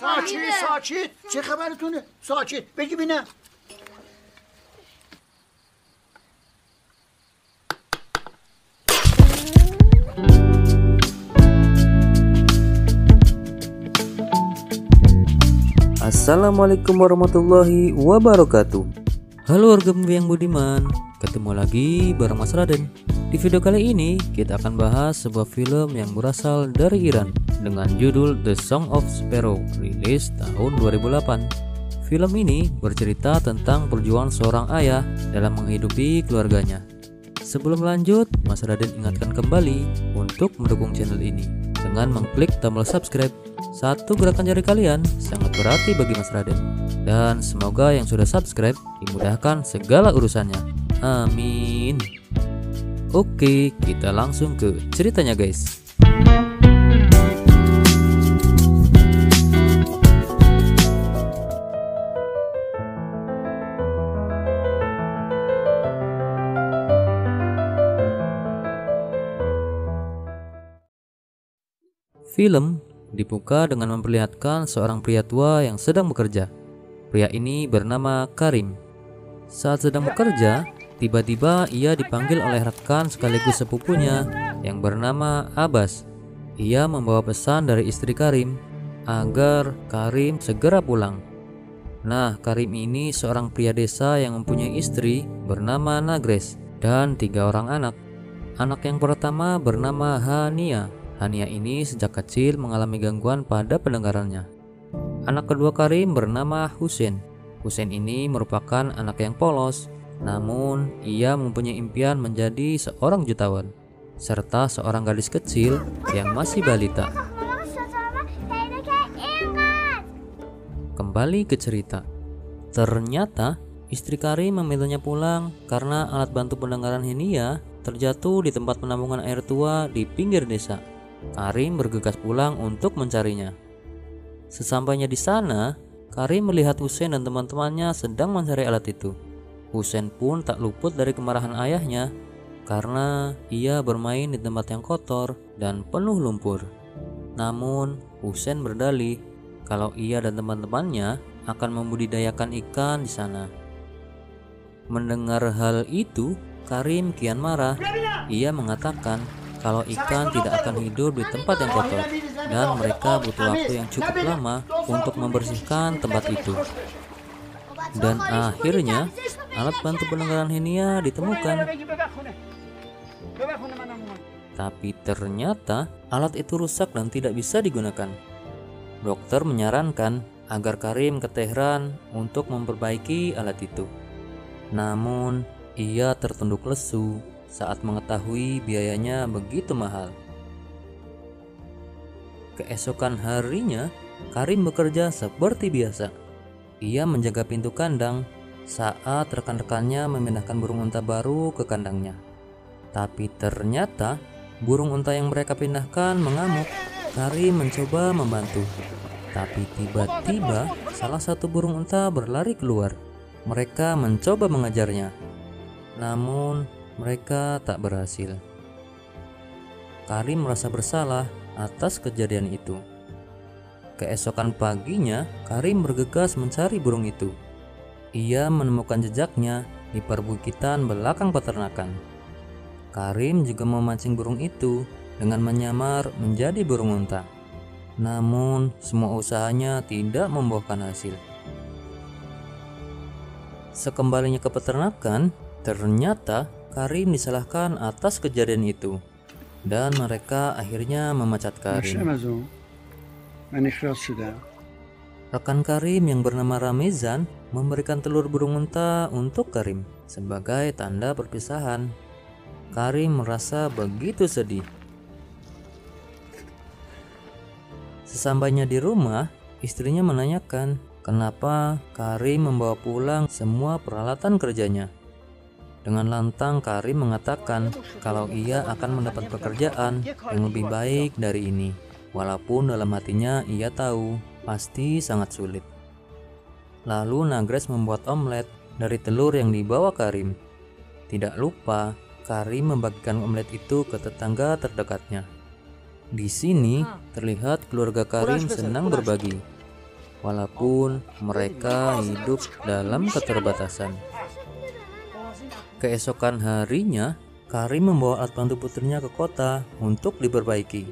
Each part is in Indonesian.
ساکت چه خبرتونه؟ ساکت بگی بینم. Assalamualaikum warahmatullahi wabarakatuh. Halo warga yang budiman, ketemu lagi bareng Mas Raden. Di video kali ini kita akan bahas sebuah film yang berasal dari Iran dengan judul The Song of Sparrow, rilis tahun 2008. Film ini bercerita tentang perjuangan seorang ayah dalam menghidupi keluarganya. Sebelum lanjut, Mas Raden ingatkan kembali untuk mendukung channel ini dengan mengklik tombol subscribe. Satu gerakan jari kalian sangat berarti bagi Mas Raden. Dan semoga yang sudah subscribe dimudahkan segala urusannya. Amin. Oke, kita langsung ke ceritanya guys. Film dibuka dengan memperlihatkan seorang pria tua yang sedang bekerja. Pria ini bernama Karim. Saat sedang bekerja, tiba-tiba ia dipanggil oleh rekan sekaligus sepupunya yang bernama Abbas. Ia membawa pesan dari istri Karim agar Karim segera pulang. Nah, Karim ini seorang pria desa yang mempunyai istri bernama Nagres dan 3 orang anak. Anak yang pertama bernama Hania. Hania ini sejak kecil mengalami gangguan pada pendengarannya. Anak kedua Karim bernama Husein. Husein ini merupakan anak yang polos, namun ia mempunyai impian menjadi seorang jutawan, serta seorang gadis kecil yang masih balita. Kembali ke cerita. Ternyata istri Karim memintanya pulang karena alat bantu pendengaran Hania terjatuh di tempat penampungan air tua di pinggir desa. Karim bergegas pulang untuk mencarinya. Sesampainya di sana, Karim melihat Husein dan teman-temannya sedang mencari alat itu. Husein pun tak luput dari kemarahan ayahnya karena ia bermain di tempat yang kotor dan penuh lumpur. Namun, Husein berdalih kalau ia dan teman-temannya akan membudidayakan ikan di sana. Mendengar hal itu, Karim kian marah. Ia mengatakan kalau ikan tidak akan hidup di tempat yang kotor dan mereka butuh waktu yang cukup lama untuk membersihkan tempat itu. Dan akhirnya alat bantu pendengaran Hania ditemukan. Tapi ternyata alat itu rusak dan tidak bisa digunakan. Dokter menyarankan agar Karim ke Tehran untuk memperbaiki alat itu. Namun ia tertunduk lesu saat mengetahui biayanya begitu mahal. Keesokan harinya, Karim bekerja seperti biasa. Ia menjaga pintu kandang saat rekan-rekannya memindahkan burung unta baru ke kandangnya. Tapi ternyata burung unta yang mereka pindahkan mengamuk. Karim mencoba membantu, tapi tiba-tiba salah satu burung unta berlari keluar. Mereka mencoba mengejarnya, namun mereka tak berhasil. Karim merasa bersalah atas kejadian itu. Keesokan paginya, Karim bergegas mencari burung itu. Ia menemukan jejaknya di perbukitan belakang peternakan. Karim juga memancing burung itu dengan menyamar menjadi burung unta. Namun, semua usahanya tidak membuahkan hasil. Sekembalinya ke peternakan, ternyata Karim disalahkan atas kejadian itu, dan mereka akhirnya memecat Karim. Rekan Karim yang bernama Ramezan memberikan telur burung unta untuk Karim sebagai tanda perpisahan. Karim merasa begitu sedih. Sesampainya di rumah, istrinya menanyakan kenapa Karim membawa pulang semua peralatan kerjanya. Dengan lantang Karim mengatakan kalau ia akan mendapat pekerjaan yang lebih baik dari ini. Walaupun dalam hatinya ia tahu pasti sangat sulit. Lalu Nagres membuat omelet dari telur yang dibawa Karim. Tidak lupa, Karim membagikan omelet itu ke tetangga terdekatnya. Di sini terlihat keluarga Karim senang berbagi. walaupun mereka hidup dalam keterbatasan. Keesokan harinya, Karim membawa alat bantu putrinya ke kota untuk diperbaiki.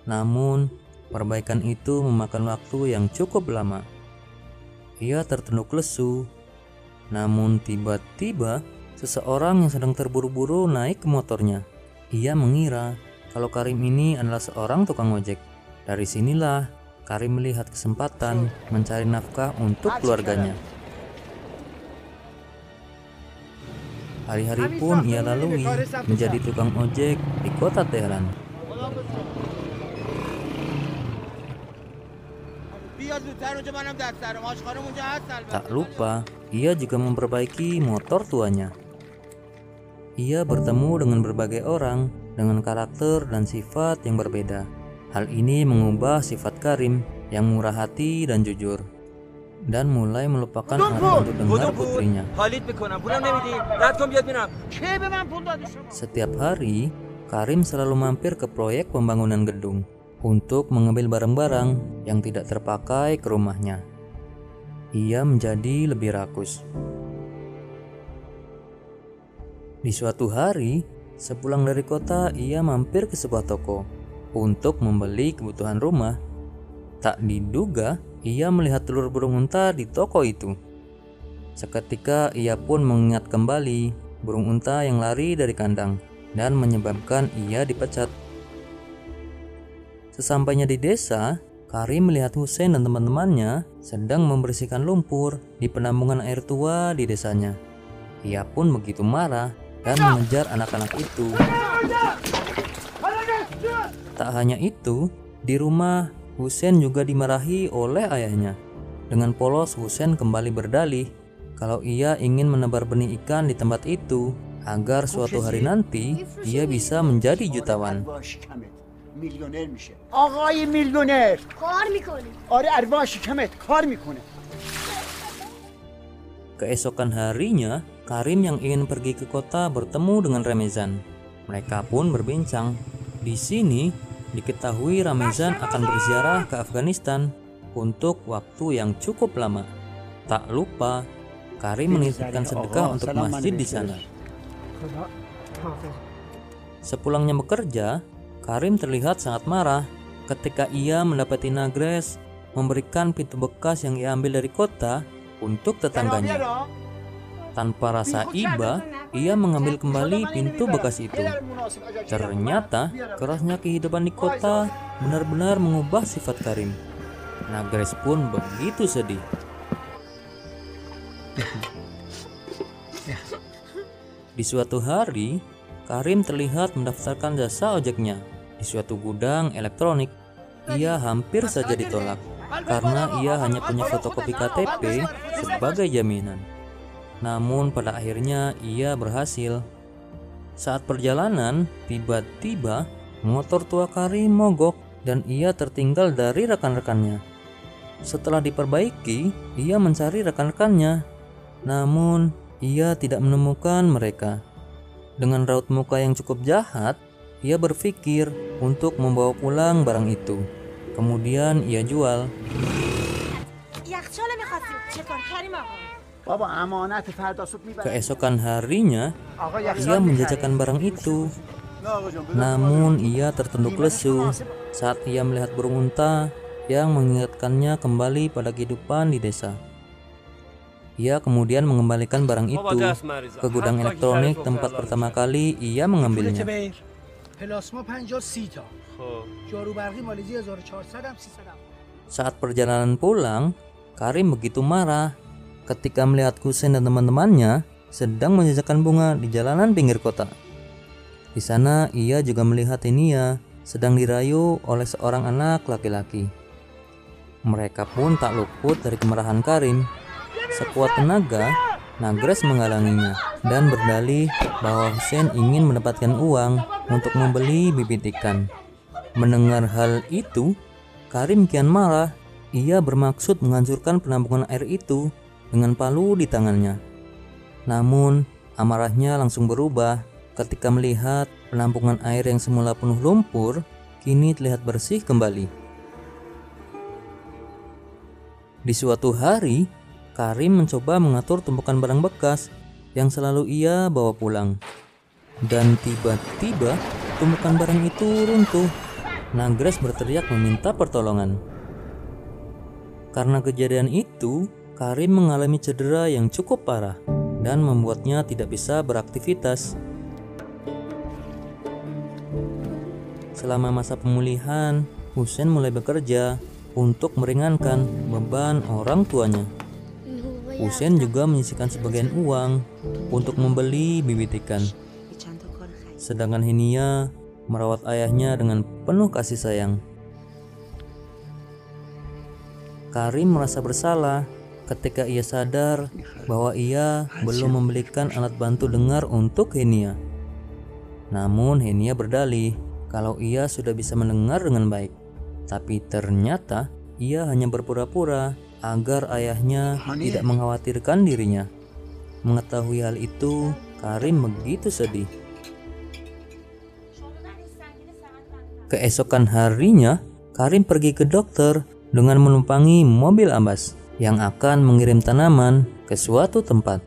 Namun, perbaikan itu memakan waktu yang cukup lama. Ia tertunduk lesu. Namun tiba-tiba, seseorang yang sedang terburu-buru naik ke motornya. Ia mengira kalau Karim ini adalah seorang tukang ojek. Dari sinilah Karim melihat kesempatan mencari nafkah untuk keluarganya. Hari-hari pun ia lalui menjadi tukang ojek di kota Teheran. Tak lupa, ia juga memperbaiki motor tuanya. Ia bertemu dengan berbagai orang dengan karakter dan sifat yang berbeda. Hal ini mengubah sifat Karim yang murah hati dan jujur, dan mulai melupakan arah untuk dengar putrinya. Setiap hari, Karim selalu mampir ke proyek pembangunan gedung untuk mengambil barang-barang yang tidak terpakai ke rumahnya. Ia menjadi lebih rakus. Di suatu hari, sepulang dari kota, ia mampir ke sebuah toko untuk membeli kebutuhan rumah. Tak diduga, ia melihat telur burung unta di toko itu. Seketika ia pun mengingat kembali burung unta yang lari dari kandang dan menyebabkan ia dipecat. Sesampainya di desa, Karim melihat Hussein dan teman-temannya sedang membersihkan lumpur di penampungan air tua di desanya. Ia pun begitu marah dan mengejar anak-anak itu. Tak hanya itu, di rumah Hussein juga dimarahi oleh ayahnya. Dengan polos Hussein kembali berdalih kalau ia ingin menebar benih ikan di tempat itu agar suatu hari nanti ia bisa menjadi jutawan. آقای میلیونر کار میکنه آره ارواح شکمت کار میکنه. Keesokan harinya, Karim yang ingin pergi ke kota bertemu dengan Ramezan. Mereka pun berbincang. Di sini diketahui Ramezan akan berziarah ke Afghanistan untuk waktu yang cukup lama. Tak lupa, Karim menitipkan sedekah untuk masjid di sana. Sepulangnya bekerja, Karim terlihat sangat marah ketika ia mendapati Nagres memberikan pintu bekas yang ia ambil dari kota untuk tetangganya. Tanpa rasa iba, ia mengambil kembali pintu bekas itu. Ternyata, kerasnya kehidupan di kota benar-benar mengubah sifat Karim. Nagres pun begitu sedih. Di suatu hari, Karim terlihat mendaftarkan jasa ojeknya di suatu gudang elektronik. Ia hampir saja ditolak karena ia hanya punya fotokopi KTP sebagai jaminan. Namun pada akhirnya ia berhasil. Saat perjalanan, tiba-tiba motor tua Karim mogok dan ia tertinggal dari rekan-rekannya. Setelah diperbaiki, ia mencari rekan-rekannya. Namun ia tidak menemukan mereka. Dengan raut muka yang cukup jahat, ia berpikir untuk membawa pulang barang itu. Kemudian ia jual. Keesokan harinya, ia menjajakan barang itu. Namun ia tertunduk lesu saat ia melihat burung unta yang mengingatkannya kembali pada kehidupan di desa. Ia kemudian mengembalikan barang itu ke gudang elektronik tempat pertama kali ia mengambilnya. Saat perjalanan pulang, Karim begitu marah ketika melihat Hussein dan teman-temannya sedang menjajakan bunga di jalanan pinggir kota. Di sana ia juga melihat Inia sedang dirayu oleh seorang anak laki-laki. Mereka pun tak luput dari kemarahan Karim. Sekuat tenaga, Nagres menghalanginya dan berdalih bahwa Hussein ingin mendapatkan uang untuk membeli bibit ikan. Mendengar hal itu, Karim kian marah. Ia bermaksud menghancurkan penampungan air itu dengan palu di tangannya. Namun, amarahnya langsung berubah ketika melihat penampungan air yang semula penuh lumpur kini terlihat bersih kembali. Di suatu hari, Karim mencoba mengatur tumpukan barang bekas yang selalu ia bawa pulang. Dan tiba-tiba tumpukan barang itu runtuh. Nagres berteriak meminta pertolongan. Karena kejadian itu, Karim mengalami cedera yang cukup parah dan membuatnya tidak bisa beraktivitas. Selama masa pemulihan, Husein mulai bekerja untuk meringankan beban orang tuanya. Husein juga menyisihkan sebagian uang untuk membeli bibit ikan. Sedangkan Henia merawat ayahnya dengan penuh kasih sayang. Karim merasa bersalah ketika ia sadar bahwa ia belum membelikan alat bantu dengar untuk Henia. Namun Henia berdalih kalau ia sudah bisa mendengar dengan baik. Tapi ternyata ia hanya berpura-pura agar ayahnya tidak mengkhawatirkan dirinya. Mengetahui hal itu, Karim begitu sedih. Keesokan harinya, Karim pergi ke dokter dengan menumpangi mobil ambas yang akan mengirim tanaman ke suatu tempat.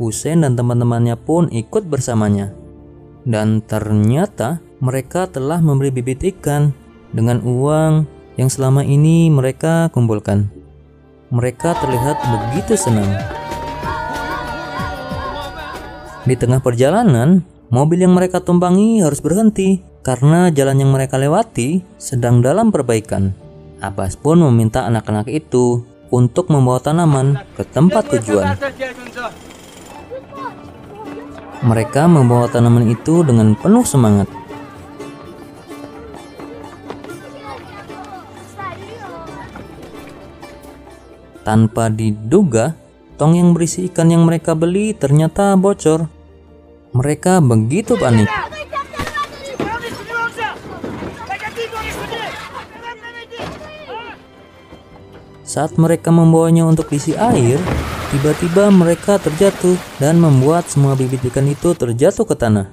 Husein dan teman-temannya pun ikut bersamanya. Dan ternyata mereka telah membeli bibit ikan dengan uang yang selama ini mereka kumpulkan. Mereka terlihat begitu senang. Di tengah perjalanan, mobil yang mereka tumpangi harus berhenti karena jalan yang mereka lewati sedang dalam perbaikan. Abbas pun meminta anak-anak itu untuk membawa tanaman ke tempat tujuan. Mereka membawa tanaman itu dengan penuh semangat. Tanpa diduga, tong yang berisi ikan yang mereka beli ternyata bocor. Mereka begitu panik. Saat mereka membawanya untuk diisi air, tiba-tiba mereka terjatuh dan membuat semua bibit ikan itu terjatuh ke tanah.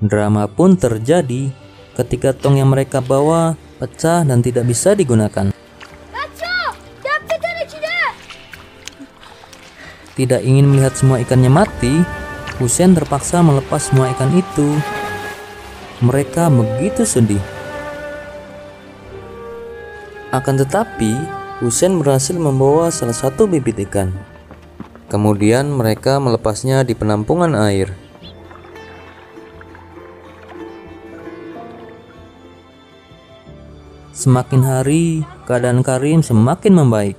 Drama pun terjadi ketika tong yang mereka bawa pecah dan tidak bisa digunakan. Tidak ingin melihat semua ikannya mati, Husein terpaksa melepas semua ikan itu. Mereka begitu sedih. Akan tetapi, Husein berhasil membawa salah satu bibit ikan. Kemudian mereka melepasnya di penampungan air. Semakin hari, keadaan Karim semakin membaik.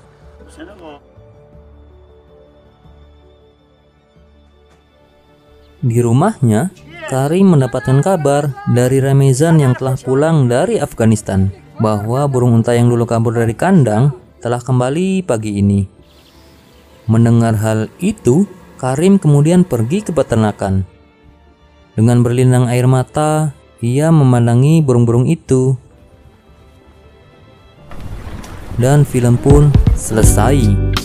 Di rumahnya, Karim mendapatkan kabar dari Ramezan yang telah pulang dari Afghanistan bahwa burung unta yang dulu kabur dari kandang telah kembali pagi ini. Mendengar hal itu, Karim kemudian pergi ke peternakan. Dengan berlinang air mata, ia memandangi burung-burung itu. Dan film pun selesai.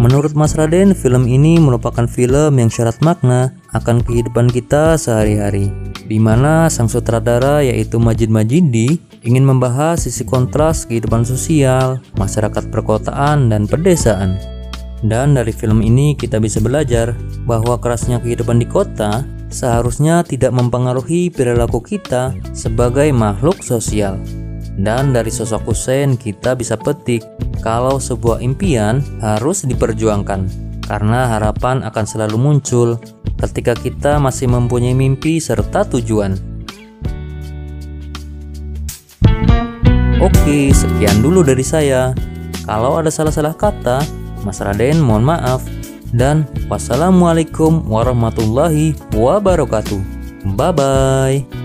Menurut Mas Raden, film ini merupakan film yang syarat makna akan kehidupan kita sehari-hari, di mana sang sutradara yaitu Majid Majidi ingin membahas sisi kontras kehidupan sosial, masyarakat perkotaan dan pedesaan. Dan dari film ini kita bisa belajar bahwa kerasnya kehidupan di kota seharusnya tidak mempengaruhi perilaku kita sebagai makhluk sosial. Dan dari sosok Husein kita bisa petik kalau sebuah impian harus diperjuangkan, karena harapan akan selalu muncul ketika kita masih mempunyai mimpi serta tujuan. Oke, sekian dulu dari saya. Kalau ada salah-salah kata, Mas Raden mohon maaf. Dan wassalamualaikum warahmatullahi wabarakatuh. Bye-bye.